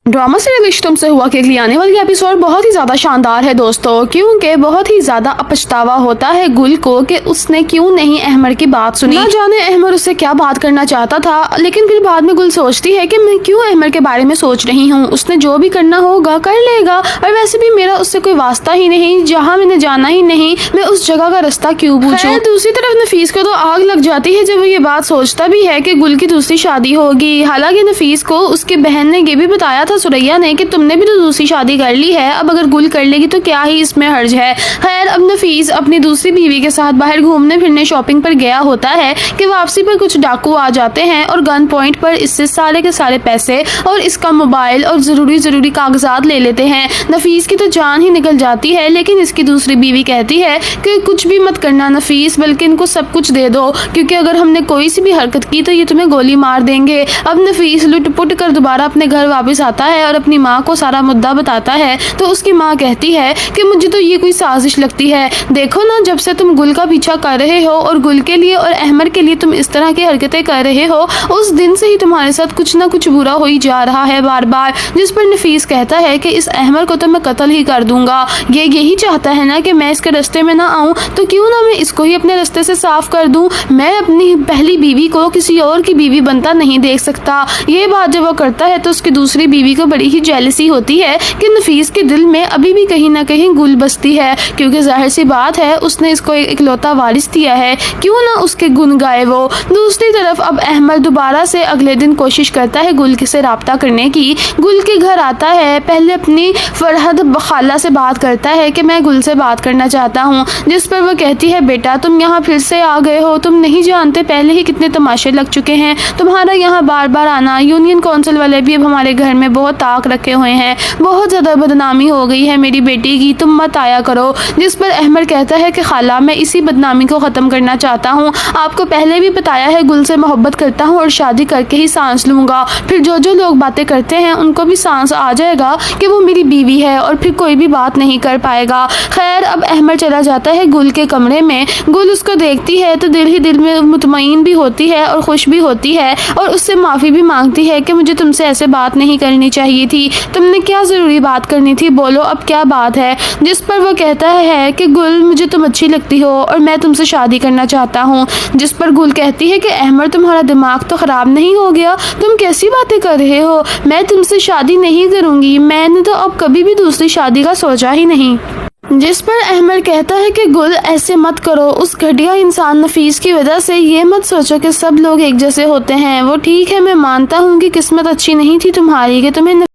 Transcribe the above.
Drama serial रिश्तों से हुआ के लिए आने वाली एपिसोड बहुत ही ज्यादा शानदार है दोस्तों, क्योंकि बहुत ही ज्यादा पछतावा होता है गुल को कि उसने क्यों नहीं अहमर की बात सुनी। ना जाने अहमर उससे क्या बात करना चाहता था, लेकिन फिर बाद में गुल सोचती है कि मैं क्यों अहमर के बारे में सोच रही हूँ, उसने जो भी करना होगा कर लेगा, और वैसे भी मेरा उससे कोई वास्ता ही नहीं, जहाँ मैंने जाना ही नहीं, मैं उस जगह का रास्ता क्यों पूछूं। दूसरी तरफ नफीस को तो आग लग जाती है जब वो ये बात सोचता भी है कि गुल की दूसरी शादी होगी। हालांकि नफीस को उसकी बहन ने ये भी बताया था सुरैया ने कि तुमने भी तो दूसरी शादी कर ली है, अब अगर गुल कर लेगी तो क्या ही इसमें हर्ज है। खैर अब नफीस अपनी दूसरी बीवी के साथ बाहर घूमने फिरने शॉपिंग पर गया होता है कि वापसी पर कुछ डाकू आ जाते हैं और गन पॉइंट पर इससे सारे के सारे पैसे और इसका मोबाइल और जरूरी कागजात ले लेते हैं। नफीस की तो जान ही निकल जाती है, लेकिन इसकी दूसरी बीवी कहती है कि कुछ भी मत करना नफीस, बल्कि इनको सब कुछ दे दो, क्योंकि अगर हमने कोई सी भी हरकत की तो ये तुम्हें गोली मार देंगे। अब नफीस लुट-पुट कर दोबारा अपने घर वापस आता है और अपनी माँ को सारा मुद्दा बताता है, तो उसकी माँ कहती है कि मुझे तो ये कोई साजिश लगती है। देखो ना, जब से तुम गुल का पीछा कर रहे हो और गुल के लिए और अहमर के लिए तुम इस तरह की हरकतें कर रहे हो, उस दिन से ही तुम्हारे साथ कुछ ना कुछ बुरा हो ही जा रहा है बार बार। जिस पर नफीस कहता है कि इस अहमर को तो मैं कत्ल ही कर दूंगा, ये यही चाहता है ना कि मैं इसके रास्ते में ना आऊं, तो क्यों ना मैं इसको ही अपने रास्ते से साफ कर दूं। मैं अपनी पहली बीवी को किसी और की बीवी बनता नहीं देख सकता। ये बात जब वो करता है तो उसकी दूसरी बीवी को बड़ी ही जेलसी होती है कि नफीस के दिल में अभी भी कहीं ना कहीं गुल बसती है, क्योंकि जाहिर सी बात है उसने इसको एक इकलौता वारिस दिया है, क्यों ना उसके गुण गाए वो। दूसरी तरफ अब अहमर दोबारा से अगले दिन कोशिश करता है गुल से राब्ता करने की। गुल के घर आता है, पहले अपनी फरहद खाला से बात करता है कि मैं गुल से बात करना चाहता हूँ, जिस पर वो कहती है बेटा तुम यहाँ फिर से आ गए हो, तुम नहीं जानते पहले ही कितने तमाशे लग चुके हैं, तुम्हारा यहाँ बार बार आना, यूनियन काउंसिल वाले भी अब हमारे घर में बहुत ताक रखे हुए हैं, बहुत ज़्यादा बदनामी हो गई है मेरी बेटी की, तुम मत आया करो। जिस पर अहमर कहता है कि खाला मैं इसी बदनामी को ख़त्म करना चाहता हूँ, आपको पहले भी बताया है गुल से मोहब्बत करता हूँ और शादी करके ही सांस लूँगा, फिर जो लोग बातें करते हैं उनको भी सांस आ जाएगा कि वो मेरी बीवी है और फिर कोई भी बात नहीं कर पाएगा। खैर अब अहमर चला जाता है गुल के कमरे में। गुल उसको देखती है तो दिल ही दिल में मुतमईन भी होती है और खुश भी होती है, और उससे माफ़ी भी मांगती है कि मुझे तुमसे ऐसे बात नहीं करनी चाहिए थी, तुमने क्या ज़रूरी बात करनी थी, बोलो अब क्या बात है। जिस पर वो कहता है कि गुल मुझे तुम अच्छी लगती हो और मैं तुमसे शादी करना चाहता हूँ। जिस पर गुल कहती है कि अहमर तुम्हारा दिमाग तो ख़राब नहीं हो गया, तुम कैसी बातें कर रहे हो, मैं तुमसे शादी नहीं करूँगी, मैंने तो अब कभी भी दूसरी शादी का सोचा ही नहीं। जिस पर अहमर कहता है कि गुल ऐसे मत करो, उस घटिया इंसान नफीस की वजह से ये मत सोचो कि सब लोग एक जैसे होते हैं। वो ठीक है, मैं मानता हूँ कि किस्मत अच्छी नहीं थी तुम्हारी कि तुम्हें